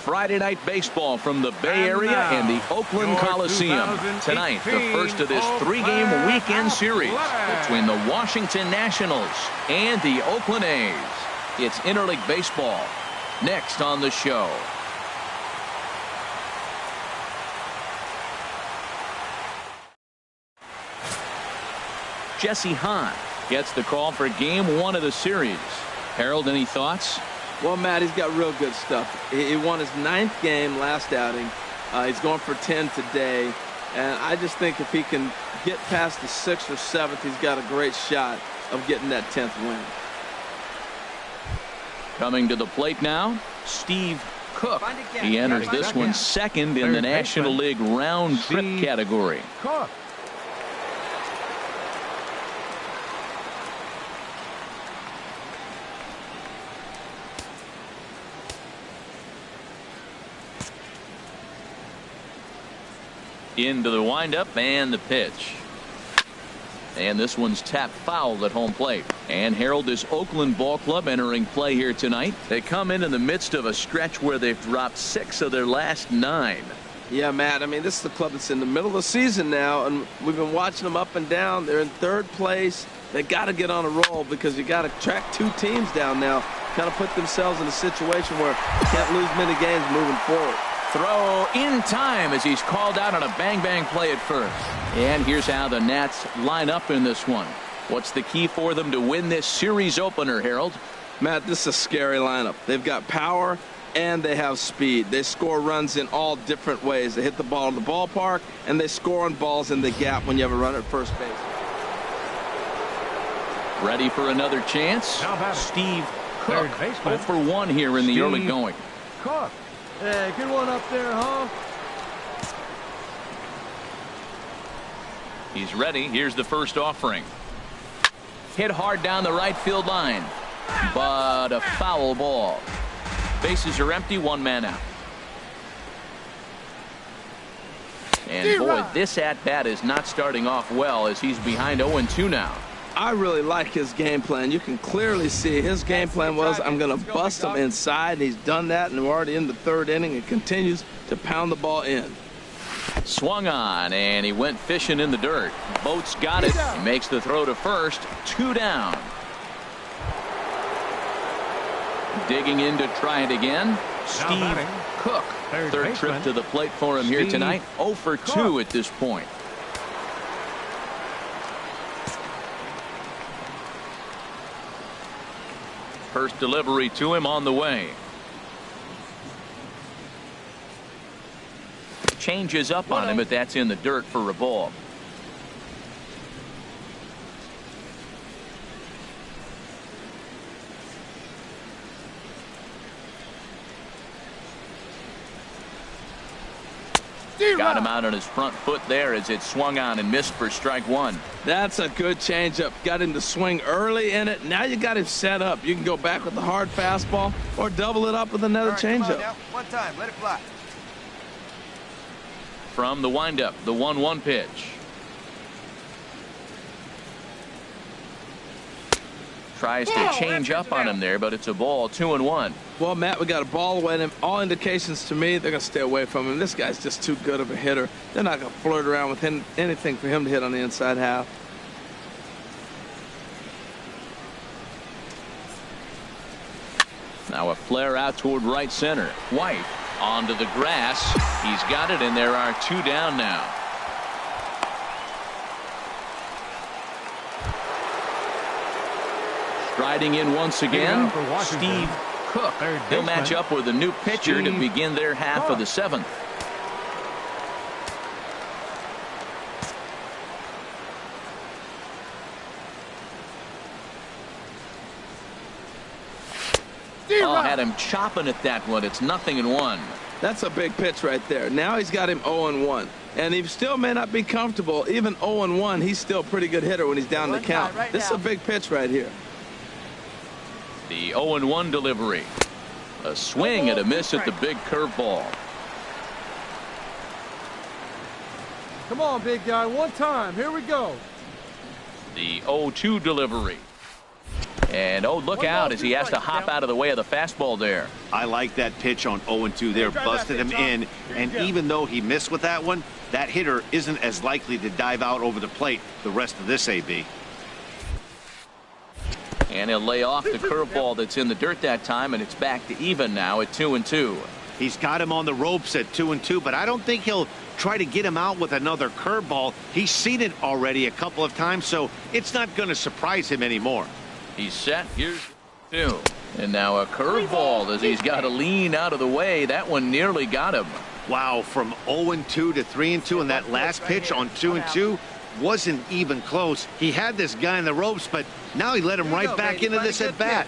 Friday night baseball from the Bay Area and the Oakland Coliseum. Tonight, the first of this three-game weekend series between the Washington Nationals and the Oakland A's. It's interleague baseball next on the show. Jesse Hahn gets the call for game one of the series. Harold, any thoughts? Well, Matt, he's got real good stuff. He won his 9th game last outing. He's going for 10 today. And I just think if he can get past the 6th or 7th, he's got a great shot of getting that 10th win. Coming to the plate now, Steve Cook. He enters this one second in the National League round trip category. Cook. Into the windup and the pitch. And this one's tapped foul at home plate. And Harold, this Oakland ball club entering play here tonight. They come in the midst of a stretch where they've dropped 6 of their last 9. Yeah, Matt, I mean, this is the club that's in the middle of the season now, and we've been watching them up and down. They're in 3rd place. They got to get on a roll because you got to track 2 teams down now. Kind of put themselves in a situation where they can't lose many games moving forward. Throw in time as he's called out on a bang-bang play at first. And here's how the Nats line up in this one. What's the key for them to win this series opener, Harold? Matt, this is a scary lineup. They've got power and they have speed. They score runs in all different ways. They hit the ball in the ballpark and they score on balls in the gap when you have a runner at first base. Ready for another chance? Steve Cook, 0 for 1 here in the early going. Cook. Hey, good one up there, huh? He's ready. Here's the first offering. Hit hard down the right field line, but a foul ball. Bases are empty, 1 man out. And boy, this at-bat is not starting off well as he's behind 0-2 now. I really like his game plan. You can clearly see his game plan was I'm going to bust him inside, and he's done that, and we're already in the 3rd inning and continues to pound the ball in. Swung on, and he went fishing in the dirt. Boat's got it. He makes the throw to first. 2 down. Digging in to try it again. Steve Cook. 3rd trip to the plate for him here tonight. 0 for 2 at this point. First delivery to him on the way. Changes up on him, but that's in the dirt for a ball. Got him out on his front foot there as it swung on and missed for strike 1. That's a good changeup. Got him to swing early in it. Now you got him set up. You can go back with the hard fastball or double it up with another changeup. One time, let it fly. From the windup, the 1-1 pitch. Tries to change up on him there, but it's a ball. 2-1. Well, Matt, we got a ball away. And all indications to me, they're going to stay away from him. This guy's just too good of a hitter. They're not going to flirt around with him, anything for him to hit on the inside half. Now a flare out toward right center. White onto the grass. He's got it, and there are 2 down now. Striding in once again, Steve Cook. He'll match up with a new pitcher to begin their half of the 7th. Oh, had him chopping at that one. It's 0-1. That's a big pitch right there. Now he's got him 0-1. And he still may not be comfortable. Even 0-1, he's still a pretty good hitter when he's down the count. This is a big pitch right here. The 0-1 delivery. A swing and a miss at the big curveball. Come on, big guy. One time. Here we go. The 0-2 delivery. And oh, look out as he has to hop out of the way of the fastball there. I like that pitch on 0-2 there, busted him in. And even though he missed with that one, that hitter isn't as likely to dive out over the plate the rest of this AB. And he'll lay off the curveball that's in the dirt that time, and it's back to even now at 2-2. He's got him on the ropes at 2-2, but I don't think he'll try to get him out with another curveball. He's seen it already a couple of times, so it's not going to surprise him anymore. He's set. Here's 2. And now a curveball as he's got to lean out of the way. That one nearly got him. Wow, from 0-2 to 3-2, and that last pitch on 2-2 wasn't even close. He had this guy in the ropes, but now he let him right back into this at bat.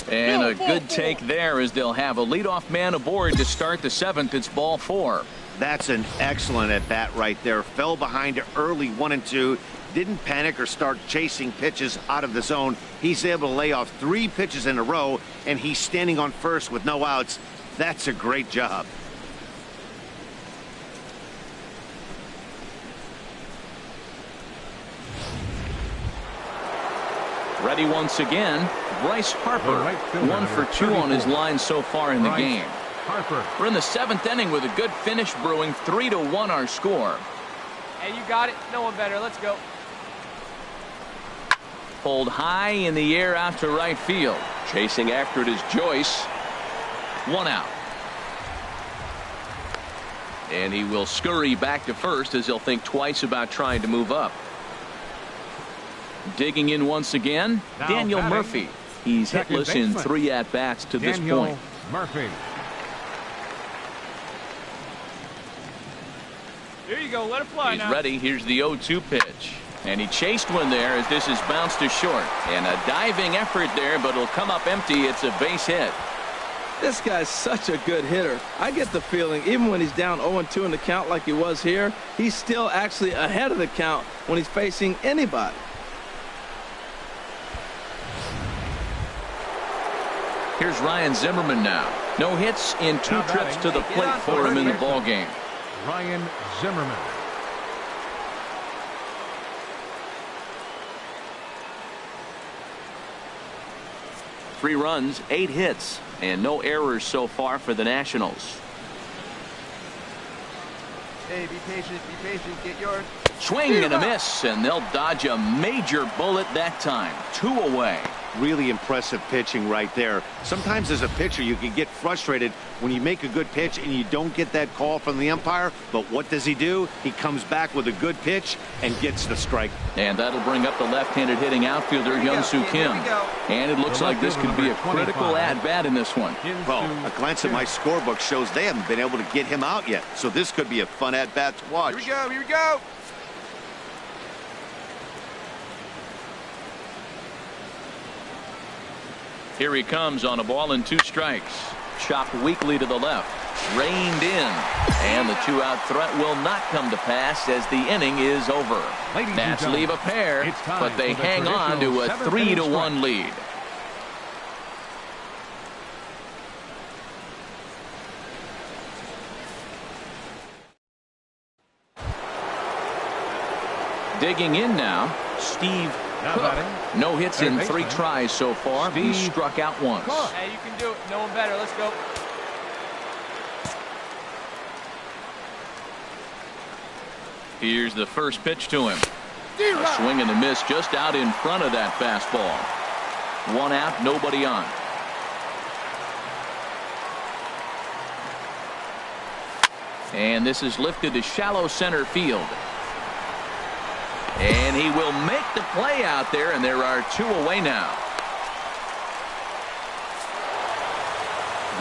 And a good take there as they'll have a leadoff man aboard to start the 7th. It's ball 4. That's an excellent at bat right there. Fell behind early 1-2. Didn't panic or start chasing pitches out of the zone. He's able to lay off 3 pitches in a row, and he's standing on first with no outs. That's a great job. Ready once again, Bryce Harper. 1 for 2 on his line so far in the game. We're in the 7th inning with a good finish brewing. 3-1 our score. Hey, you got it. No one better. Let's go. Pulled high in the air out to right field. Chasing after it is Joyce. 1 out. And he will scurry back to first as he'll think twice about trying to move up. Digging in once again, now Daniel batting, Murphy. He's hitless in 3 at-bats to this point. Murphy. Here you go. Let it fly He's now. ready. Here's the 0-2 pitch. And he chased one there as this is bounced to short. And a diving effort there, but it'll come up empty. It's a base hit. This guy's such a good hitter. I get the feeling even when he's down 0-2 in the count like he was here, he's still actually ahead of the count when he's facing anybody. Here's Ryan Zimmerman now. No hits in 2 trips to the plate for him in the ballgame. Ryan Zimmerman. Three runs, 8 hits, and no errors so far for the Nationals. Hey, be patient, get yours. Swing and a miss, and they'll dodge a major bullet that time. 2 away. Really impressive pitching right there. Sometimes as a pitcher you can get frustrated when you make a good pitch and you don't get that call from the umpire, but what does he do? He comes back with a good pitch and gets the strike. And that'll bring up the left-handed hitting outfielder Hyun-Soo Kim. And it looks like this could be a critical at-bat in this one. Well, a glance at my scorebook shows they haven't been able to get him out yet, so this could be a fun at-bat to watch. Here we go. Here he comes on a ball and 2 strikes. Chopped weakly to the left. Reined in. And the 2-out threat will not come to pass as the inning is over. Nats leave a pair, but they hang on to a 3-1 lead. Digging in now, Steve Cook. No hits in 3 tries so far. He struck out once. Hey, you can do it. No one better. Let's go. Here's the first pitch to him. A swing and a miss just out in front of that fastball. 1 out, nobody on. And this is lifted to shallow center field. And he will make the play out there, and there are 2 away now.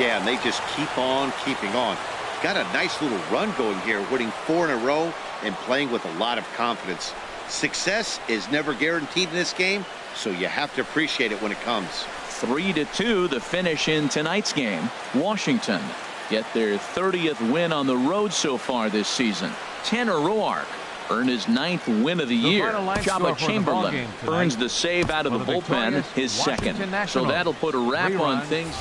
Yeah, and they just keep on keeping on. Got a nice little run going here, winning 4 in a row and playing with a lot of confidence. Success is never guaranteed in this game, so you have to appreciate it when it comes. 3-2 the finish in tonight's game. Washington get their 30th win on the road so far this season. Tanner Roark earned his 9th win of the year. Jabba Chamberlain earns the save out of the bullpen, his 2nd. So that'll put a wrap on things.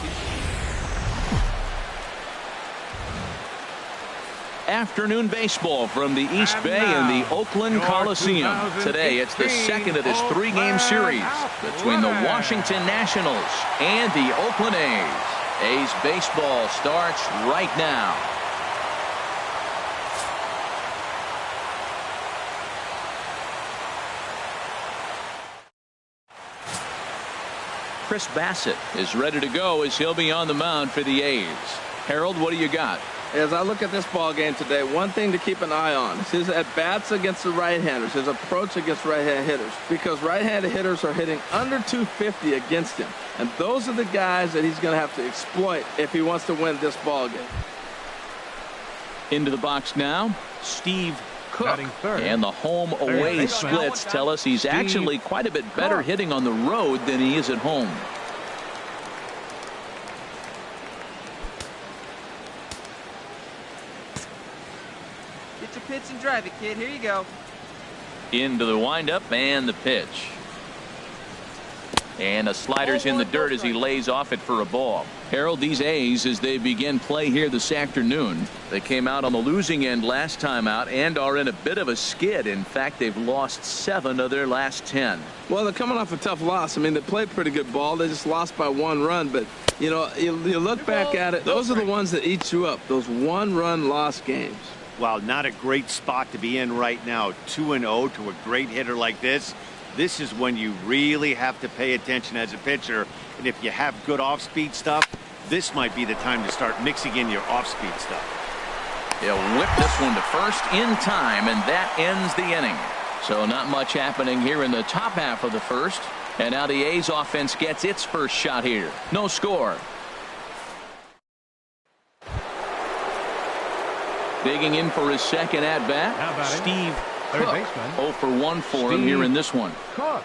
Afternoon baseball from the East Bay and the Oakland Coliseum. Today, it's the second of this three-game series between the Washington Nationals and the Oakland A's. A's baseball starts right now. Chris Bassett is ready to go as he'll be on the mound for the A's. Harold, what do you got? As I look at this ball game today, one thing to keep an eye on is his at-bats against the right-handers, his approach against right-hand hitters, because right-handed hitters are hitting under 250 against him, and those are the guys that he's going to have to exploit if he wants to win this ball game. Into the box now, Steve Cook, and the home-away splits tell us he's actually quite a bit better hitting on the road than he is at home. Get your pitch and drive it, kid. Here you go. Into the windup and the pitch. And the slider's in the dirt as he lays off it for a ball. Harold, these A's, as they begin play here this afternoon, they came out on the losing end last time out and are in a bit of a skid. In fact, they've lost 7 of their last 10. Well, they're coming off a tough loss. I mean, they played pretty good ball. They just lost by 1 run. But, you know, you look back at it, those are the ones that eat you up, those 1-run loss games. Well, not a great spot to be in right now. 2-0 to a great hitter like this. This is when you really have to pay attention as a pitcher. And if you have good off-speed stuff, this might be the time to start mixing in your off-speed stuff. He'll whip this one to first in time, and that ends the inning. So not much happening here in the top half of the first. And now the A's offense gets its first shot here. No score. Digging in for his second at-bat, Steve Cook. 0 for 1 for him here in this one. Cook.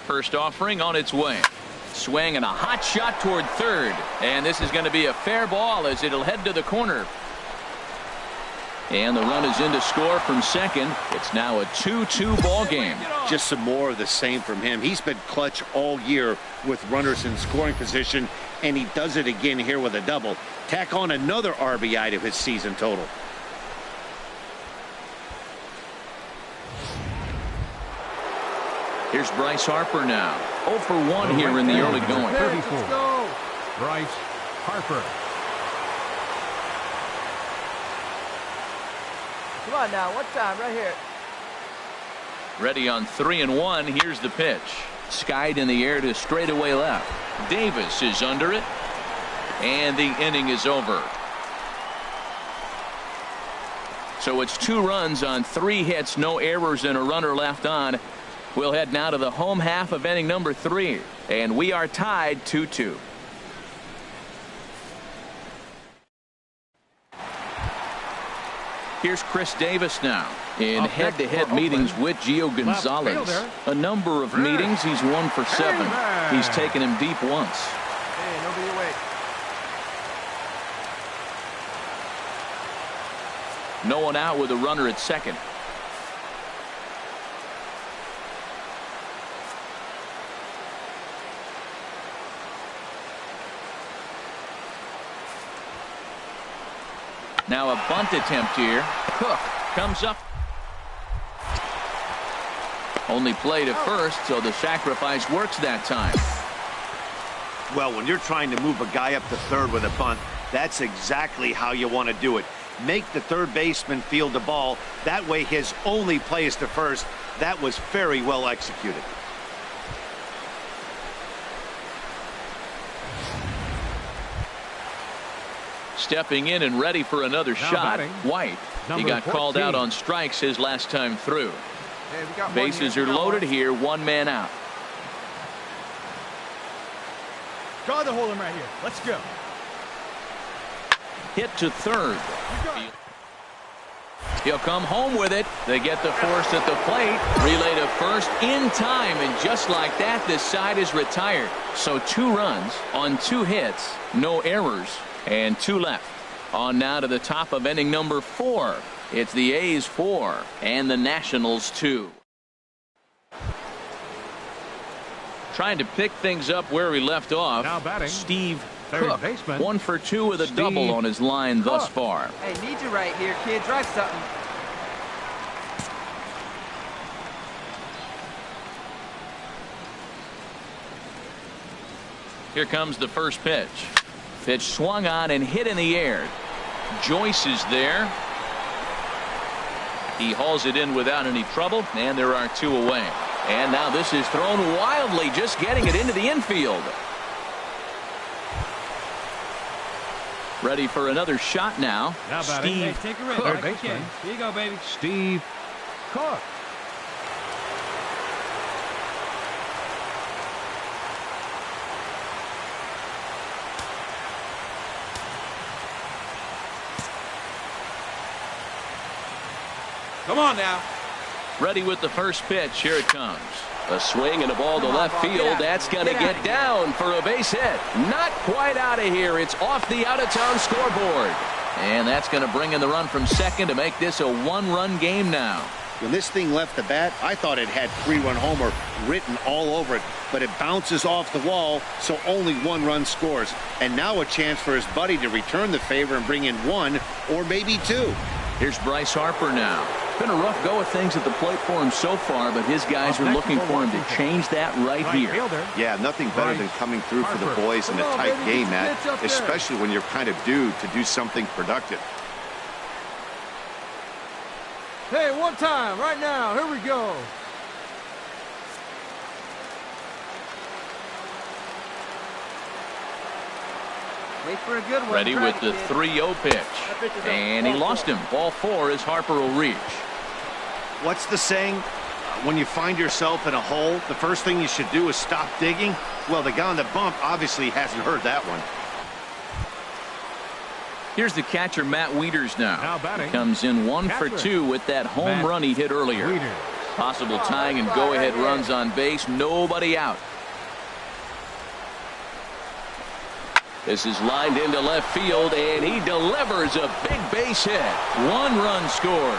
First offering on its way. Swing and a hot shot toward third. And this is going to be a fair ball as it'll head to the corner. And the run is in to score from second. It's now a 2-2 ball game. Just some more of the same from him. He's been clutch all year with runners in scoring position, and he does it again here with a double. Tack on another RBI to his season total. Here's Bryce Harper now. 0 for 1 here in the early going. 34. Bryce Harper. Come on now, one time right here. Ready on 3-1. Here's the pitch. Skied in the air to straightaway left. Davis is under it. And the inning is over. So it's 2 runs on 3 hits, no errors, and a runner left on. We'll head now to the home half of inning number 3. And we are tied 2-2. Here's Chris Davis now in head-to-head meetings with Gio Gonzalez. A number of meetings. He's 1 for 7. He's taken him deep once. Hey, nobody away. No one out with a runner at second. Now a bunt attempt here. Cook comes up. Only play to first, so the sacrifice works that time. Well, when you're trying to move a guy up to third with a bunt, that's exactly how you want to do it. Make the third baseman field the ball. That way his only play is to first. That was very well executed. Stepping in and ready for another shot. batting, White. He got 14. called out on strikes his last time through. Hey, we got Bases are loaded here. 1 man out. Draw the hole in right here. Let's go. Hit to third. He'll come home with it. They get the force at the plate. Relay to first in time, and just like that, this side is retired. So 2 runs on 2 hits, no errors, and 2 left. On now to the top of inning number 4. It's the A's 4 and the Nationals 2. Trying to pick things up where we left off. Now batting, Steve third Cook, baseman, 1 for 2 with a Steve double on his line thus Cook. far. Hey, need you right here, kid. Drive something. Here comes the first pitch. Pitch swung on and hit in the air. Joyce is there. He hauls it in without any trouble, and there are 2 away. And now this is thrown wildly, just getting it into the infield. Ready for another shot now. Now batting, Steve Hey, take a rip. Cook. third baseman, Here you go, baby. Steve Cook. Come on now. Ready with the first pitch. Here it comes. A swing and a ball to left field. That's going to get down for a base hit. Not quite out of here. It's off the out-of-town scoreboard. And that's going to bring in the run from second to make this a 1-run game now. When this thing left the bat, I thought it had 3-run homer written all over it, but it bounces off the wall, so only 1 run scores. And now a chance for his buddy to return the favor and bring in 1 or maybe 2. Here's Bryce Harper now. Been a rough go of things at the plate for him so far, but his guys are looking for him to change that right here. Fielder, Yeah, nothing better than coming through for the boys in a tight game, Matt, especially when you're kind of due to do something productive. Hey, one time, right now. Here we go. Wait for a good one. Ready Drive with it, the kid. 3-0 pitch. And he lost him. Ball 4 as Harper will reach. What's the saying? When you find yourself in a hole, the first thing you should do is stop digging. Well, the guy on the bump obviously hasn't heard that one. Here's the catcher, Matt Wieters now. Now batting, He comes in 1 for catcher, 2 with that home Matt run he hit earlier. Wieters. Possible tying and go-ahead runs on base. Nobody out. This is lined into left field, and he delivers a big base hit. 1 run scores.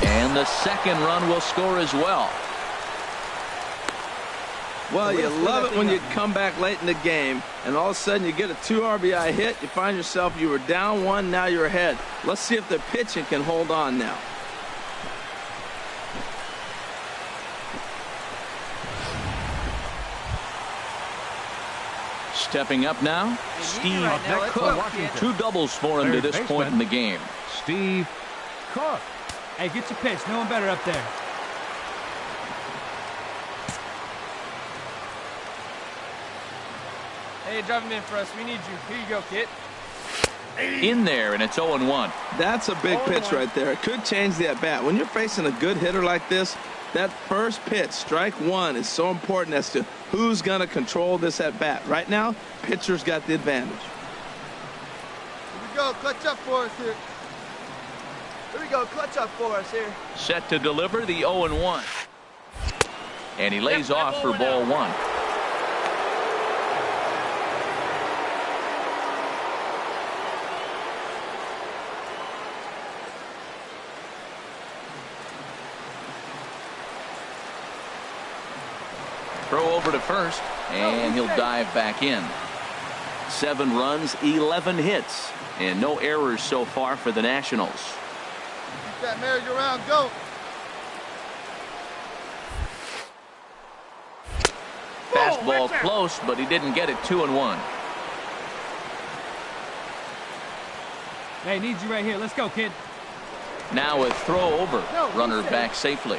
And the second run will score as well. Well, you love it when you come back late in the game, and all of a sudden you get a 2 RBI hit. You find yourself, you were down 1, now you're ahead. Let's see if the pitching can hold on now. Stepping up now, Steve right now. Let's Cook. go, kid. 2 doubles for him to Third this point baseman. in the game. Steve Cook. Hey, get your pitch. No one better up there. Hey, drive him in for us. We need you. Here you go, kid. In there, and it's 0-1. That's a big pitch right there. It could change the at-bat. When you're facing a good hitter like this, that first pitch, strike 1, is so important as to who's going to control this at-bat. Right now, pitcher's got the advantage. Here we go. Clutch up for us here. Here we go. Clutch up for us here. Set to deliver the 0-1. And he lays off for ball 1. Throw over to first, and he'll dive back in. 7 runs, 11 hits, and no errors so far for the Nationals. Keep that merry-go-round go. Fastball close, but he didn't get it. 2-1. Hey, need you right here. Let's go, kid. Now a throw over. Runner back safely.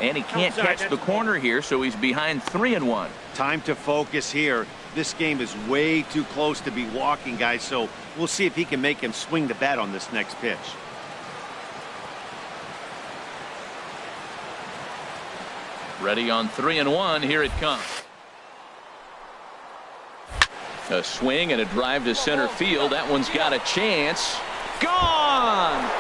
And he can't catch the corner here, so he's behind 3-1. Time to focus here. This game is way too close to be walking, guys, so we'll see if he can make him swing the bat on this next pitch. Ready on 3-1. Here it comes. A swing and a drive to center field. That one's got a chance. Gone!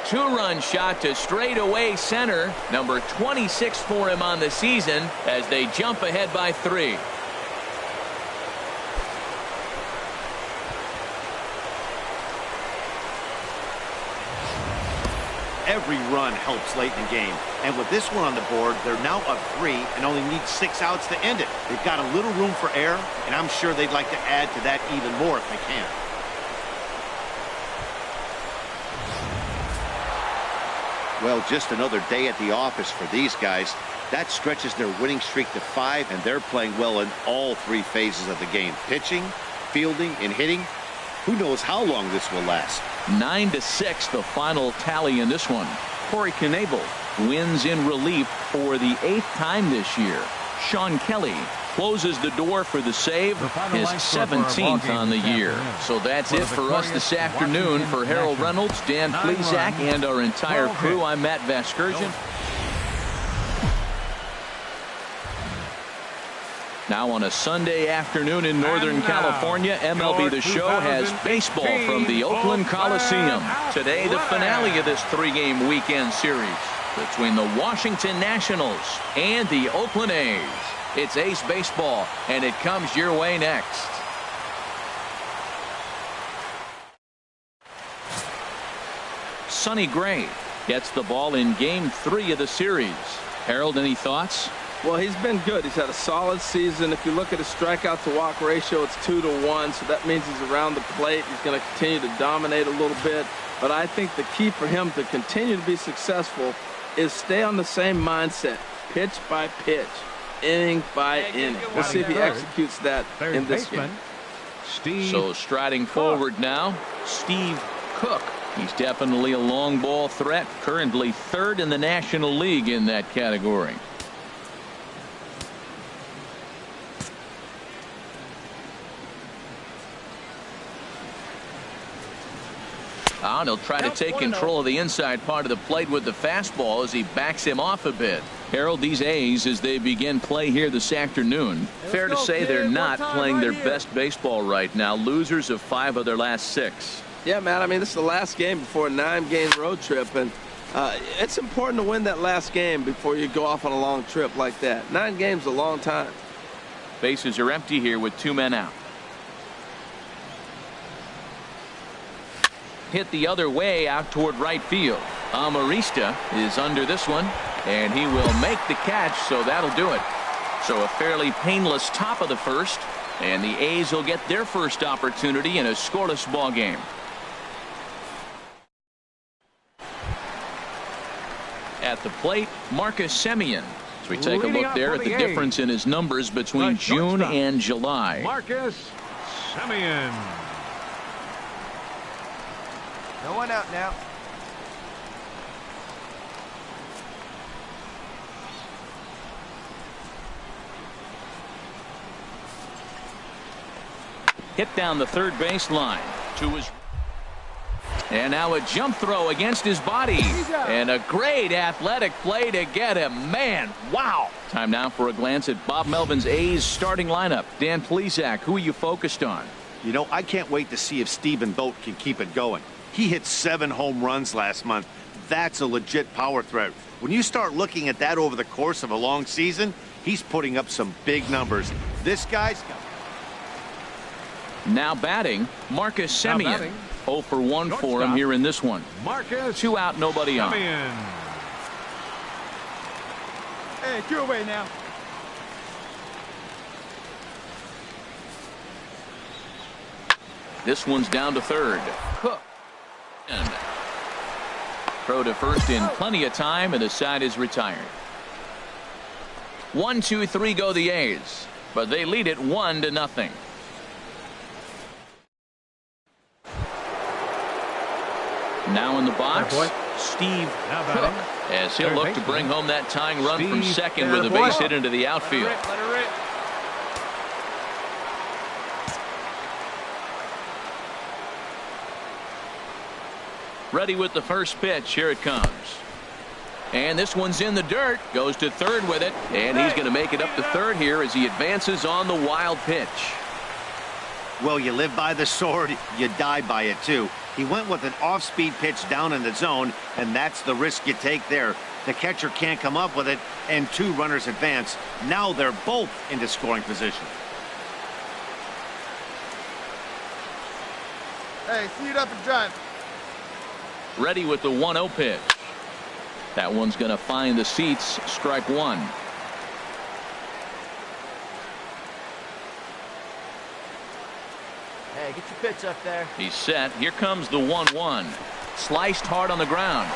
Two-run shot to straightaway center. Number 26 for him on the season as they jump ahead by 3. Every run helps late in the game. And with this one on the board, they're now up 3 and only need 6 outs to end it. They've got a little room for error, and I'm sure they'd like to add to that even more if they can. Well, just another day at the office for these guys. That stretches their winning streak to 5, and they're playing well in all 3 phases of the game. Pitching, fielding, and hitting. Who knows how long this will last? 9-6, the final tally in this one. Corey Knebel wins in relief for the 8th time this year. Sean Kelly closes the door for the save, his 17th on the year. So that's it for us this afternoon. For Harold Reynolds, Dan Plesac, and our entire crew, I'm Matt Vasgersian. Now on a Sunday afternoon in Northern California, MLB The Show has baseball from the Oakland Coliseum. Today, the finale of this 3-game weekend series between the Washington Nationals and the Oakland A's. It's Ace Baseball, and it comes your way next. Sonny Gray gets the ball in Game 3 of the series. Harold, any thoughts? Well, he's been good. He's had a solid season. If you look at his strikeout to walk ratio, it's 2-to-1, so that means he's around the plate. He's going to continue to dominate a little bit. But I think the key for him to continue to be successful is stay on the same mindset, pitch by pitch, inning by inning. We'll see if he executes that in this game. So striding forward now, Steve Cook. He's definitely a long ball threat, currently 3rd in the National League in that category. And he'll try to take control of the inside part of the plate with the fastball as he backs him off a bit. Harold, these A's, as they begin play here this afternoon, fair to say they're not playing their best baseball right now. Losers of 5 of their last 6. Yeah, man. I mean, this is the last game before a 9-game road trip, and it's important to win that last game before you go off on a long trip like that. 9 games is a long time. Bases are empty here with 2 men out. Hit the other way out toward right field. Amarista is under this one, and he will make the catch, so that'll do it. So a fairly painless top of the first, and the A's will get their first opportunity in a scoreless ball game. At the plate, Marcus Semien. As we take a look there at the difference in his numbers between June and July. Marcus Semien. No one out now. Hit down the third base line to his. And now a jump throw against his body. And a great athletic play to get him. Man, wow. Time now for a glance at Bob Melvin's A's starting lineup. Dan Plesac, who are you focused on? You know, I can't wait to see if Stephen Vogt can keep it going. He hit 7 home runs last month. That's a legit power threat. When you start looking at that over the course of a long season, he's putting up some big numbers. This guy's now batting, Marcus Semien. 0 for 1 for him here in this one. Marcus 2 out, nobody on. Semien. Hey, get away now. This one's down to third. Cook. Throw to first in plenty of time, and the side is retired. 1, 2, 3 go the A's, but they lead it 1-0. Now in the box, Steve Cook, as he'll look to bring home that tying run from second with a base hit into the outfield. Ready with the first pitch. Here it comes. And this one's in the dirt. Goes to third with it. And he's going to make it up to third here as he advances on the wild pitch. Well, you live by the sword, you die by it too. He went with an off-speed pitch down in the zone, and that's the risk you take there. The catcher can't come up with it, and 2 runners advance. Now they're both into scoring position. Hey, see it up and drive. Ready with the 1-0 pitch. That one's going to find the seats. Strike 1. Hey, get your pitch up there. He's set. Here comes the 1-1. Sliced hard on the ground.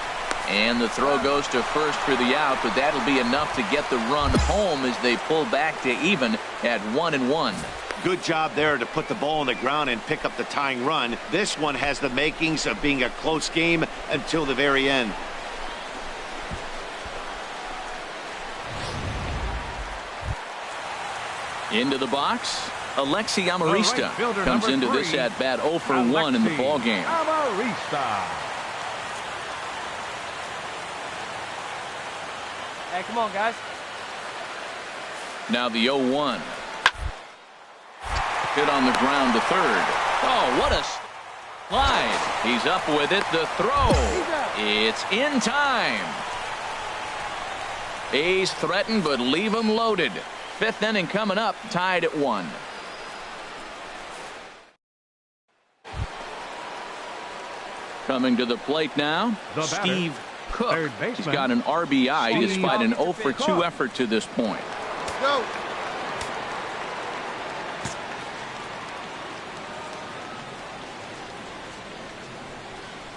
And the throw goes to first for the out, but that'll be enough to get the run home as they pull back to even at 1-1. Good job there to put the ball on the ground and pick up the tying run. This one has the makings of being a close game until the very end. Into the box, Alexi Amarista fielder, comes into number 3, this at bat 0 for 1 in the ball game. Amarista. Hey, come on, guys. Now the 0-1. Hit on the ground to third. Oh, what a slide. He's up with it. The throw. It's in time. A's threaten, but leave him loaded. 5th inning coming up, tied at 1. Coming to the plate now, Steve Cook. He's got an RBI despite an 0 for 2 effort to this point. Go.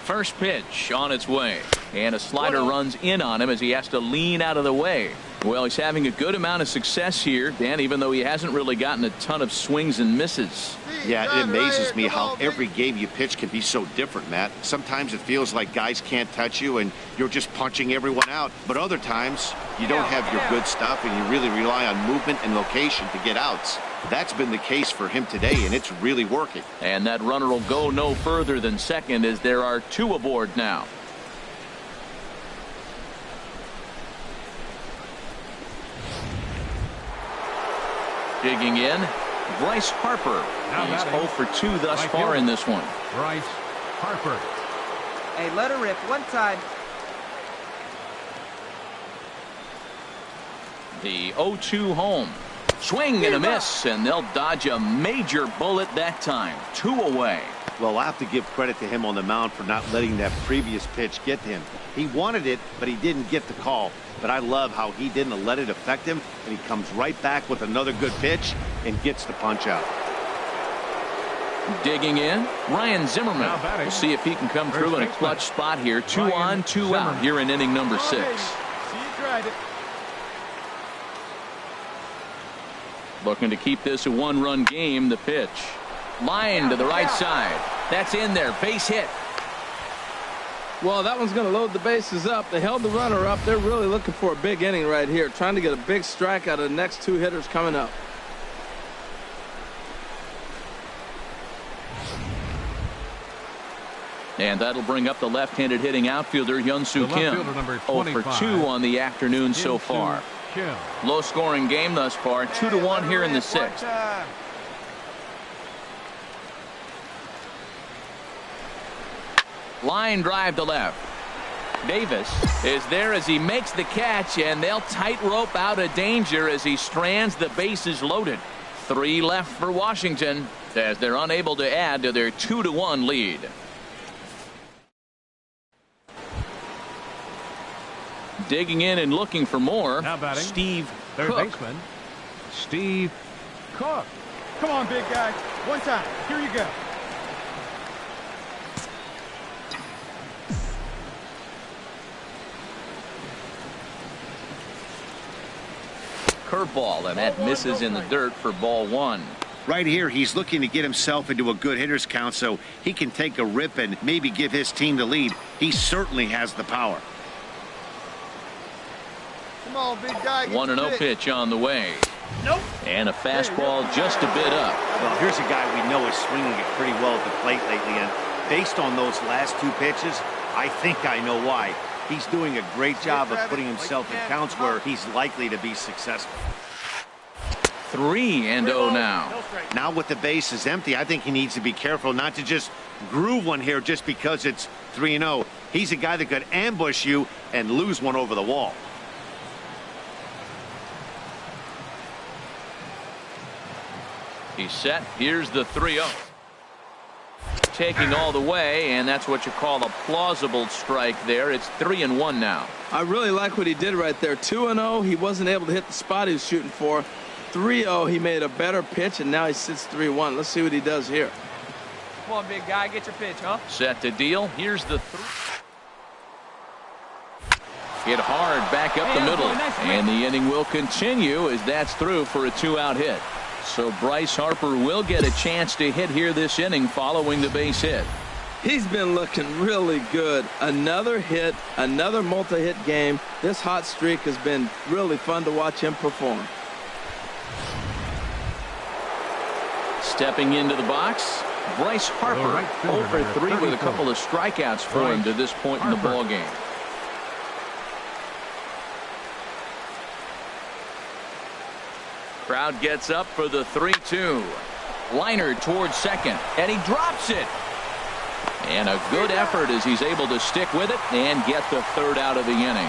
First pitch on its way, and a slider runs in on him as he has to lean out of the way. Well, he's having a good amount of success here, Dan, even though he hasn't really gotten a ton of swings and misses. Yeah, it amazes me how every game you pitch can be so different, Matt. Sometimes it feels like guys can't touch you and you're just punching everyone out. But other times, you don't have your good stuff and you really rely on movement and location to get outs. That's been the case for him today, and it's really working. And that runner will go no further than second as there are 2 aboard now. Digging in, Bryce Harper. He's 0 for 2 thus far in this one. Bryce Harper. Hey, let her rip one time. The 0-2 home. Swing and a miss, and they'll dodge a major bullet that time. 2 away. Well, I have to give credit to him on the mound for not letting that previous pitch get to him. He wanted it, but he didn't get the call. But I love how he didn't let it affect him, and he comes right back with another good pitch and gets the punch out. Digging in, Ryan Zimmerman. We'll see if he can come through in a clutch spot here. 2 on, 2 out here in inning number 6. See you tried it. Looking to keep this a 1-run game. The pitch. Line to the right side. That's in there. Base hit. Well, that one's going to load the bases up. They held the runner up. They're really looking for a big inning right here, trying to get a big strike out of the next 2 hitters coming up. And that'll bring up the left-handed hitting outfielder Hyun-Soo Kim. 0 for 2 on the afternoon so far. Low-scoring game thus far. 2-1 here in the 6th. Line drive to left. Davis is there as he makes the catch, and they'll tightrope out of danger as he strands the bases loaded. 3 left for Washington as they're unable to add to their 2-1 lead. Digging in and looking for more, Steve Third Cook. baseman, Steve Cook. Come on, big guy. One time. Here you go. Curveball, and that misses in the dirt for ball 1. Right here, he's looking to get himself into a good hitter's count so he can take a rip and maybe give his team the lead. He certainly has the power. Come on, big guy. 1-0 pitch on the way. Nope. And a fastball just a bit up. Well, here's a guy we know is swinging it pretty well at the plate lately, and based on those last 2 pitches, I think I know why. He's doing a great job of putting himself in counts where he's likely to be successful. 3-0 now. Now with the base is empty, I think he needs to be careful not to just groove one here just because it's 3-0. He's a guy that could ambush you and lose one over the wall. He's set. Here's the 3-0. Taking all the way, and that's what you call a plausible strike there. It's 3-1 now. I really like what he did right there. 2-0, he wasn't able to hit the spot he was shooting for. 3-0, he made a better pitch, and now he sits 3-1. Let's see what he does here. Come on, big guy, get your pitch, huh? Set to deal. Here's the 3. Hit hard back up the middle, and the inning will continue as that's through for a 2-out hit. So Bryce Harper will get a chance to hit here this inning following the base hit. He's been looking really good. Another hit, another multi-hit game. This hot streak has been really fun to watch him perform. Stepping into the box, Bryce Harper, 0 for 3 with a couple of strikeouts for him to this point in the ball game. Crowd gets up for the 3-2. Liner towards second, and he drops it. And a good effort as he's able to stick with it and get the 3rd out of the inning.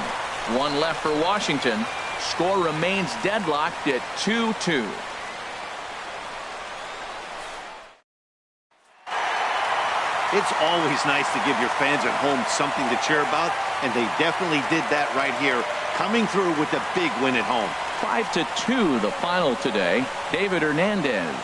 1 left for Washington. Score remains deadlocked at 2-2. It's always nice to give your fans at home something to cheer about, and they definitely did that right here, coming through with a big win at home. 5-2 the final today. David Hernandez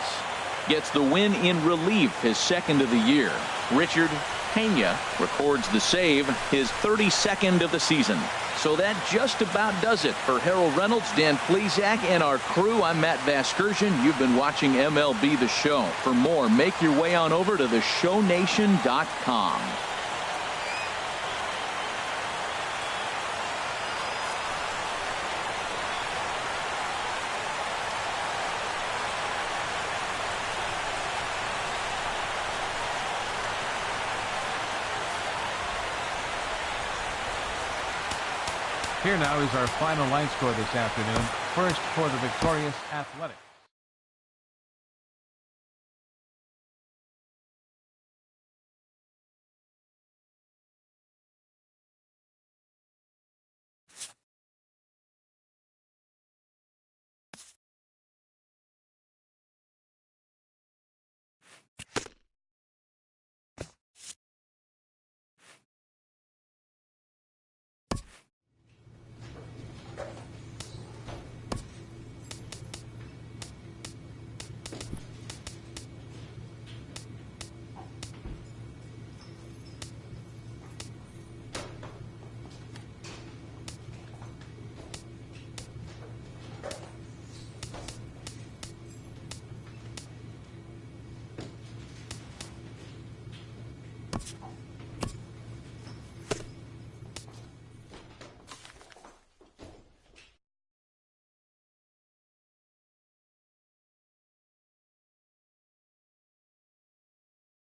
gets the win in relief, his 2nd of the year. Richard Pena records the save, his 32nd of the season. So that just about does it for Harold Reynolds, Dan Plesac, and our crew. I'm Matt Vasgersian. You've been watching MLB The Show. For more, make your way on over to theshownation.com. Here now is our final line score this afternoon. First for the victorious Athletics.